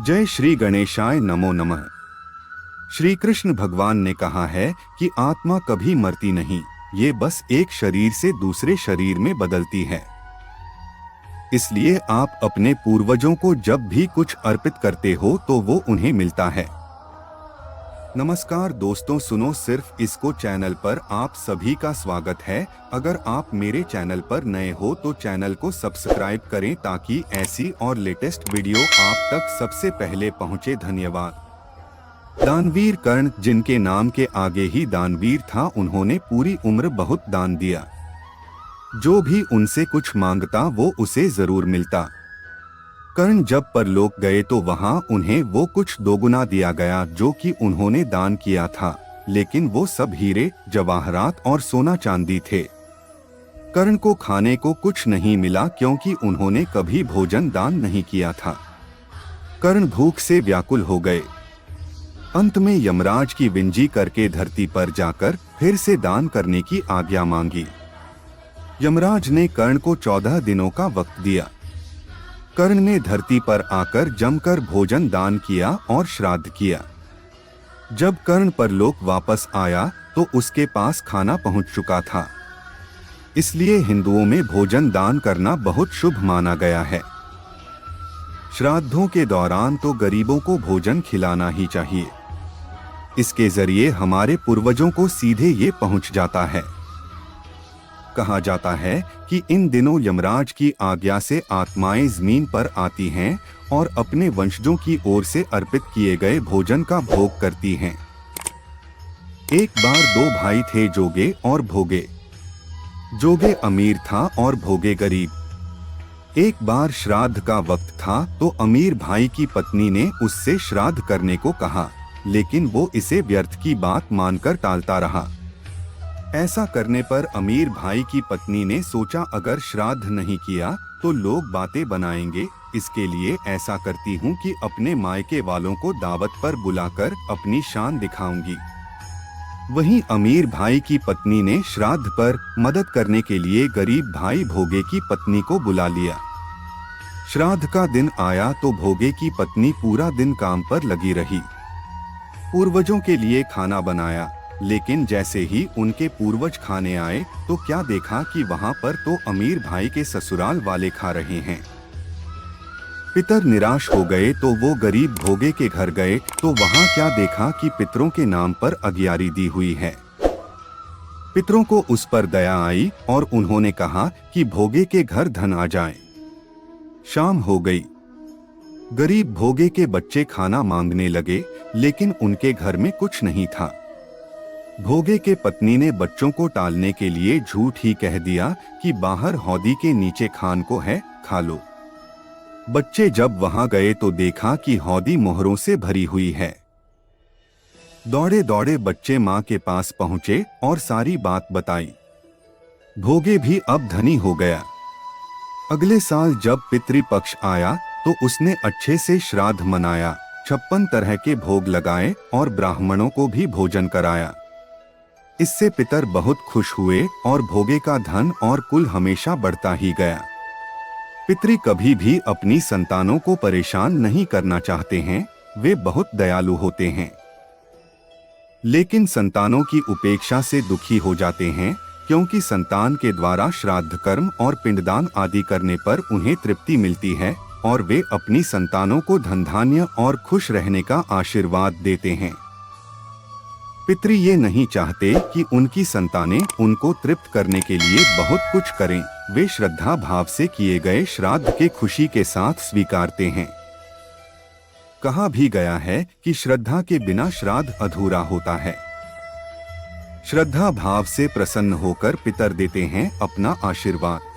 जय श्री गणेशाय नमो नमः। श्री कृष्ण भगवान ने कहा है कि आत्मा कभी मरती नहीं, ये बस एक शरीर से दूसरे शरीर में बदलती है। इसलिए आप अपने पूर्वजों को जब भी कुछ अर्पित करते हो तो वो उन्हें मिलता है। नमस्कार दोस्तों, सुनो सिर्फ इसको चैनल पर आप सभी का स्वागत है। अगर आप मेरे चैनल पर नए हो तो चैनल को सब्सक्राइब करें ताकि ऐसी और लेटेस्ट वीडियो आप तक सबसे पहले पहुंचे। धन्यवाद। दानवीर कर्ण, जिनके नाम के आगे ही दानवीर था, उन्होंने पूरी उम्र बहुत दान दिया। जो भी उनसे कुछ मांगता वो उसे जरूर मिलता। कर्ण जब परलोक गए तो वहां उन्हें वो कुछ दोगुना दिया गया जो कि उन्होंने दान किया था, लेकिन वो सब हीरे, जवाहरात और सोना चांदी थे। कर्ण को खाने को कुछ नहीं मिला क्योंकि उन्होंने कभी भोजन दान नहीं किया था। कर्ण भूख से व्याकुल हो गए। अंत में यमराज की विंजी करके धरती पर जाकर फिर से दान करने की आज्ञा मांगी। यमराज ने कर्ण को 14 दिनों का वक्त दिया। कर्ण ने धरती पर आकर जमकर भोजन दान किया और श्राद्ध किया। जब कर्ण परलोक वापस आया तो उसके पास खाना पहुंच चुका था। इसलिए हिंदुओं में भोजन दान करना बहुत शुभ माना गया है। श्राद्धों के दौरान तो गरीबों को भोजन खिलाना ही चाहिए। इसके जरिए हमारे पूर्वजों को सीधे ये पहुंच जाता है। कहा जाता है कि इन दिनों यमराज की आज्ञा से आत्माएं जमीन पर आती हैं और अपने वंशजों की ओर से अर्पित किए गए भोजन का भोग करती हैं। एक बार दो भाई थे, जोगे और भोगे। जोगे अमीर था और भोगे गरीब। एक बार श्राद्ध का वक्त था तो अमीर भाई की पत्नी ने उससे श्राद्ध करने को कहा, लेकिन वो इसे व्यर्थ की बात मानकर टालता रहा। ऐसा करने पर अमीर भाई की पत्नी ने सोचा, अगर श्राद्ध नहीं किया तो लोग बातें बनाएंगे, इसके लिए ऐसा करती हूँ कि अपने मायके वालों को दावत पर बुलाकर अपनी शान दिखाऊंगी। वहीं अमीर भाई की पत्नी ने श्राद्ध पर मदद करने के लिए गरीब भाई भोगे की पत्नी को बुला लिया। श्राद्ध का दिन आया तो भोगे की पत्नी पूरा दिन काम पर लगी रही। पूर्वजों के लिए खाना बनाया, लेकिन जैसे ही उनके पूर्वज खाने आए तो क्या देखा कि वहां पर तो अमीर भाई के ससुराल वाले खा रहे हैं। पितर निराश हो गए तो वो गरीब भोगे के घर गए तो वहां क्या देखा कि पितरों के नाम पर अगियारी दी हुई है। पितरों को उस पर दया आई और उन्होंने कहा कि भोगे के घर धन आ जाए। शाम हो गई। गरीब भोगे के बच्चे खाना मांगने लगे, लेकिन उनके घर में कुछ नहीं था। भोगे के पत्नी ने बच्चों को टालने के लिए झूठ ही कह दिया कि बाहर हौदी के नीचे खान को है, खा लो। बच्चे जब वहां गए तो देखा कि हौदी मोहरों से भरी हुई है। दौड़े दौड़े बच्चे मां के पास पहुंचे और सारी बात बताई। भोगे भी अब धनी हो गया। अगले साल जब पितृपक्ष आया तो उसने अच्छे से श्राद्ध मनाया, 56 तरह के भोग लगाए और ब्राह्मणों को भी भोजन कराया। इससे पितर बहुत खुश हुए और भोगे का धन और कुल हमेशा बढ़ता ही गया। पितृ कभी भी अपनी संतानों को परेशान नहीं करना चाहते हैं, वे बहुत दयालु होते हैं। लेकिन संतानों की उपेक्षा से दुखी हो जाते हैं, क्योंकि संतान के द्वारा श्राद्ध कर्म और पिंडदान आदि करने पर उन्हें तृप्ति मिलती है और वे अपनी संतानों को धन धान्य और खुश रहने का आशीर्वाद देते हैं। पितृ ये नहीं चाहते कि उनकी संतानें उनको तृप्त करने के लिए बहुत कुछ करें, वे श्रद्धा भाव से किए गए श्राद्ध के खुशी के साथ स्वीकारते हैं। कहा भी गया है कि श्रद्धा के बिना श्राद्ध अधूरा होता है। श्रद्धा भाव से प्रसन्न होकर पितर देते हैं अपना आशीर्वाद।